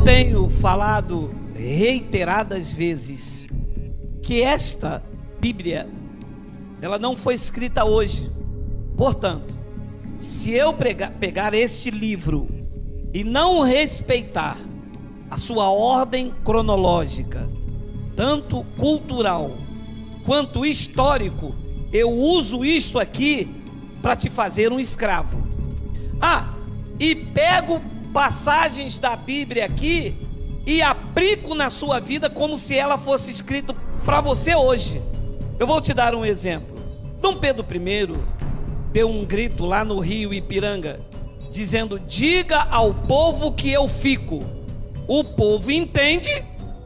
tenho falado reiteradas vezes que esta Bíblia, ela não foi escrita hoje. Portanto, se eu pegar este livro e não respeitar a sua ordem cronológica, tanto cultural quanto histórico, eu uso isto aqui para te fazer um escravo. E pego passagens da Bíblia aqui e aplico na sua vida como se ela fosse escrita para você hoje. Eu vou te dar um exemplo. Dom Pedro I deu um grito lá no Rio Ipiranga, dizendo: diga ao povo que eu fico. O povo entende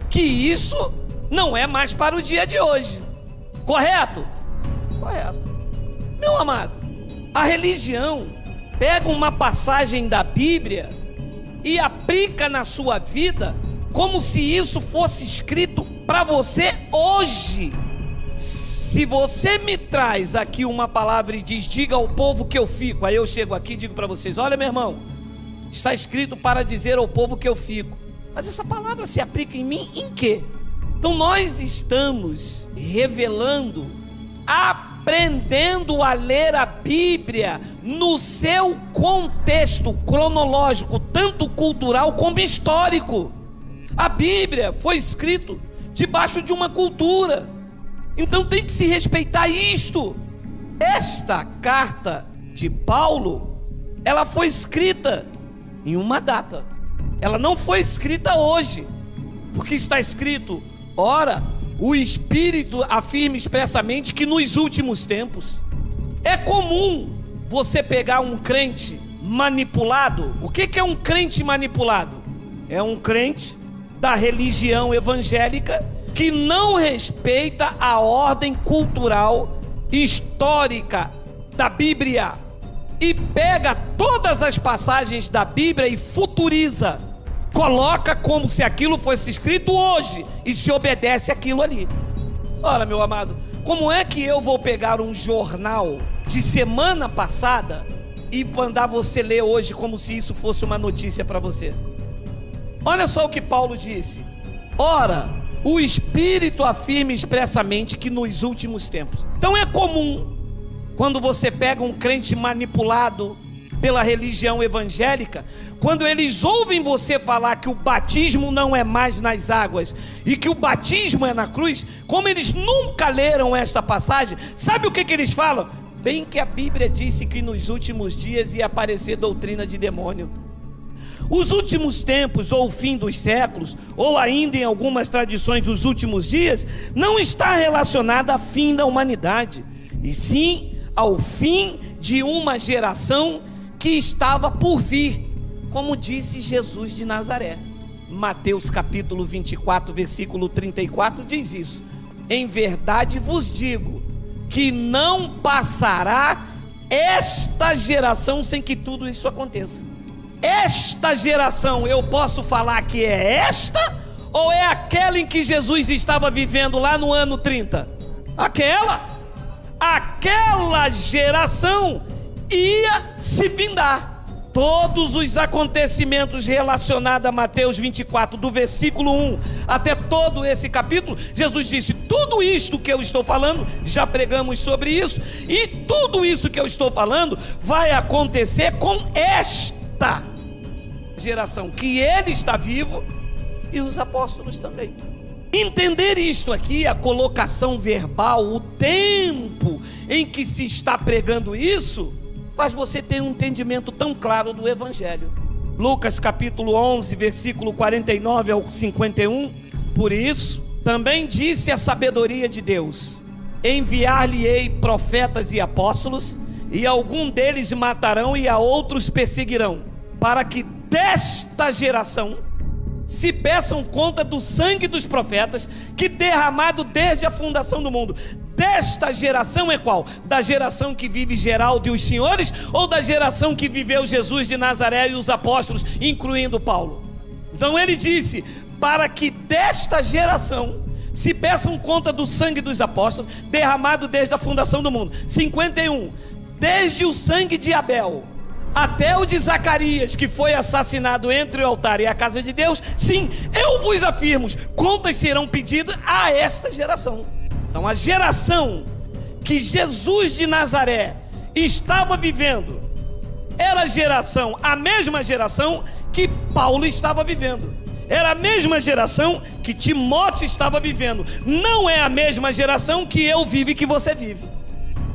que isso não é mais para o dia de hoje. Correto? Correto. Meu amado, a religião pega uma passagem da Bíblia e aplica na sua vida como se isso fosse escrito para você hoje. Se você me traz aqui uma palavra e diz: diga ao povo que eu fico, aí eu chego aqui e digo para vocês: olha, meu irmão, está escrito para dizer ao povo que eu fico. Mas essa palavra se aplica em mim em quê? Então nós estamos revelando, aprendendo a ler a Bíblia no seu contexto cronológico, tanto cultural como histórico. A Bíblia foi escrita debaixo de uma cultura, então tem que se respeitar isto. Esta carta de Paulo, ela foi escrita em uma data, ela não foi escrita hoje, porque está escrito: ora, o Espírito afirma expressamente que nos últimos tempos. É comum você pegar um crente manipulado. O que é um crente manipulado? É um crente da religião evangélica que não respeita a ordem cultural histórica da Bíblia e pega todas as passagens da Bíblia e futuriza, coloca como se aquilo fosse escrito hoje e se obedece aquilo ali. Ora, meu amado, como é que eu vou pegar um jornal de semana passada e mandar você ler hoje como se isso fosse uma notícia para você? Olha só o que Paulo disse: ora, o Espírito afirma expressamente que nos últimos tempos. Então é comum, quando você pega um crente manipulado pela religião evangélica, quando eles ouvem você falar que o batismo não é mais nas águas e que o batismo é na cruz, como eles nunca leram esta passagem, sabe o que eles falam? Bem que a Bíblia disse que nos últimos dias ia aparecer doutrina de demônio. Os últimos tempos, ou o fim dos séculos, ou ainda em algumas tradições os últimos dias, não está relacionado ao fim da humanidade, e sim ao fim de uma geração que estava por vir, como disse Jesus de Nazaré. Mateus capítulo 24, versículo 34 diz isso: em verdade vos digo, que não passará esta geração sem que tudo isso aconteça. Esta geração, eu posso falar que é esta, ou é aquela em que Jesus estava vivendo lá no ano 30? Aquela geração ia se findar. Todos os acontecimentos relacionados a Mateus 24, do versículo 1 até todo esse capítulo, Jesus disse: tudo isto que eu estou falando, já pregamos sobre isso, e tudo isso que eu estou falando vai acontecer com esta geração, que ele está vivo e os apóstolos também. Entender isto aqui, a colocação verbal, o tempo em que se está pregando isso, faz você ter um entendimento tão claro do Evangelho. Lucas capítulo 11, versículo 49 ao 51: por isso também disse a sabedoria de Deus: enviar-lhe-ei profetas e apóstolos, e algum deles matarão e a outros perseguirão, para que desta geração se peçam conta do sangue dos profetas, que derramado desde a fundação do mundo. Desta geração é qual? Da geração que vive Geraldo e os senhores, ou da geração que viveu Jesus de Nazaré e os apóstolos, incluindo Paulo? Então ele disse: para que desta geração se peçam conta do sangue dos apóstolos, derramado desde a fundação do mundo. 51, desde o sangue de Abel até o de Zacarias, que foi assassinado entre o altar e a casa de Deus, sim, eu vos afirmo, contas serão pedidas a esta geração. Então a geração que Jesus de Nazaré estava vivendo era a mesma geração que Paulo estava vivendo, era a mesma geração que Timóteo estava vivendo. Não é a mesma geração que eu vivo e que você vive.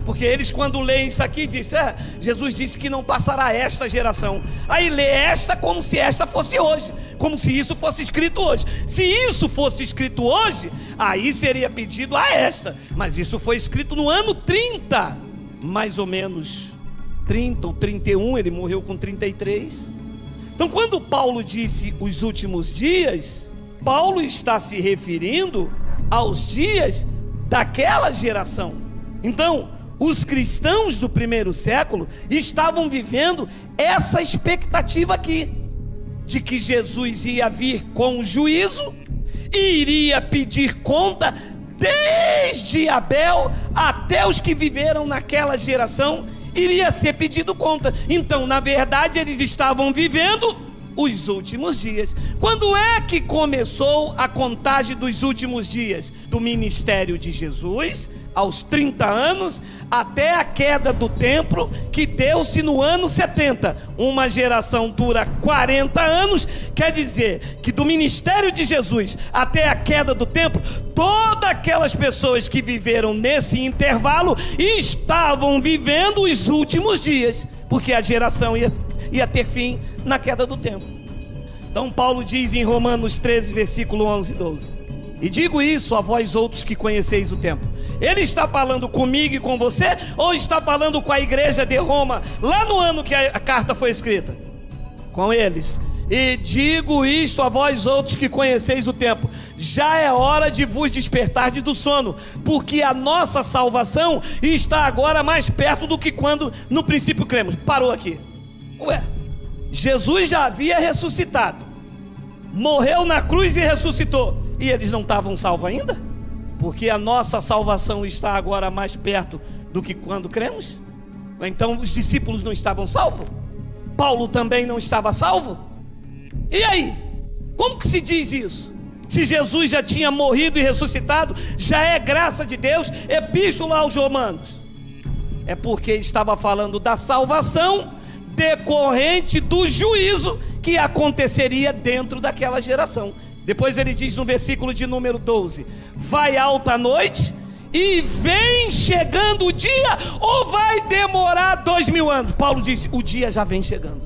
Porque eles, quando leem isso aqui, dizem: Jesus disse que não passará esta geração. Aí lê esta como se esta fosse hoje, como se isso fosse escrito hoje. Se isso fosse escrito hoje, aí seria pedido a esta. Mas isso foi escrito no ano 30, mais ou menos 30 ou 31, ele morreu com 33. Então, quando Paulo disse os últimos dias, Paulo está se referindo aos dias daquela geração. Então, os cristãos do primeiro século estavam vivendo essa expectativa aqui, de que Jesus ia vir com juízo e iria pedir conta desde Abel até os que viveram naquela geração, iria ser pedido conta. Então, na verdade, eles estavam vivendo os últimos dias. Quando é que começou a contagem dos últimos dias? Do ministério de Jesus, aos 30 anos, até a queda do templo, que deu-se no ano 70. Uma geração dura 40 anos, quer dizer que do ministério de Jesus até a queda do templo, todas aquelas pessoas que viveram nesse intervalo estavam vivendo os últimos dias, porque a geração ia ter fim na queda do templo. Então Paulo diz em Romanos 13, versículo 11 e 12: e digo isso a vós outros que conheceis o tempo. Ele está falando comigo e com você, ou está falando com a igreja de Roma, lá no ano que a carta foi escrita? Com eles. E digo isto a vós outros que conheceis o tempo: já é hora de vos despertardes do sono, porque a nossa salvação está agora mais perto do que quando no princípio cremos. Parou aqui. Jesus já havia ressuscitado, morreu na cruz e ressuscitou, e eles não estavam salvos ainda? Porque a nossa salvação está agora mais perto do que quando cremos? Então os discípulos não estavam salvos? Paulo também não estava salvo? E aí? Como que se diz isso? Se Jesus já tinha morrido e ressuscitado, já é graça de Deus. Epístola aos Romanos. É porque estava falando da salvação decorrente do juízo que aconteceria dentro daquela geração. Depois ele diz no versículo de número 12: vai alta a noite e vem chegando o dia, ou vai demorar 2000 anos? Paulo disse: o dia já vem chegando.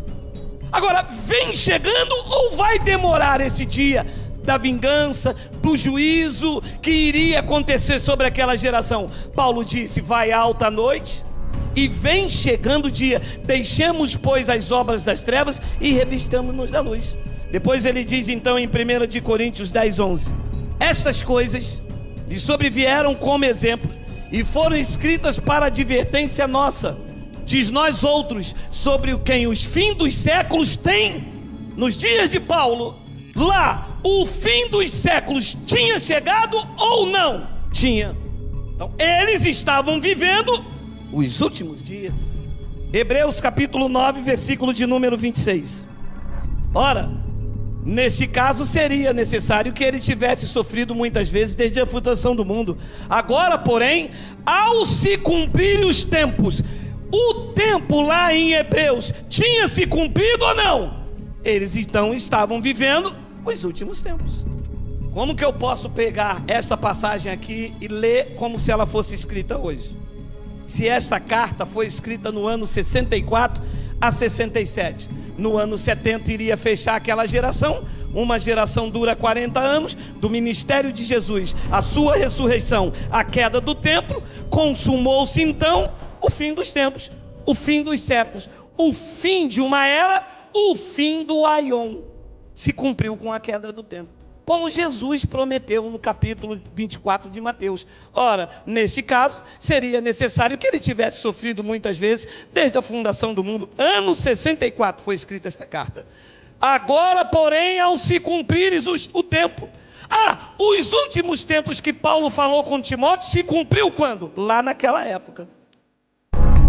Agora, vem chegando ou vai demorar esse dia da vingança, do juízo que iria acontecer sobre aquela geração? Paulo disse: vai alta a noite e vem chegando o dia. Deixemos, pois, as obras das trevas e revistamos-nos da luz. Depois ele diz então em 1 de Coríntios 10, 11: estas coisas lhe sobrevieram como exemplo e foram escritas para advertência nossa, diz nós outros, sobre quem os fins dos séculos têm. Nos dias de Paulo, lá, o fim dos séculos tinha chegado ou não? Tinha. Então eles estavam vivendo os últimos dias. Hebreus capítulo 9, versículo de número 26. Ora, neste caso seria necessário que ele tivesse sofrido muitas vezes desde a fundação do mundo. Agora, porém, ao se cumprirem os tempos, o tempo lá em Hebreus tinha se cumprido ou não? Eles então estavam vivendo os últimos tempos. Como que eu posso pegar essa passagem aqui e ler como se ela fosse escrita hoje? Se esta carta foi escrita no ano 64 a 67, no ano 70 iria fechar aquela geração. Uma geração dura 40 anos, do ministério de Jesus, a sua ressurreição, a queda do templo. Consumou-se então o fim dos tempos, o fim dos séculos, o fim de uma era, o fim do aion. Se cumpriu com a queda do templo, como Jesus prometeu no capítulo 24 de Mateus. Ora, neste caso, seria necessário que ele tivesse sofrido muitas vezes, desde a fundação do mundo. Ano 64 foi escrita esta carta. Agora, porém, ao se cumprires o tempo. Os últimos tempos que Paulo falou com Timóteo, se cumpriu quando? Lá naquela época.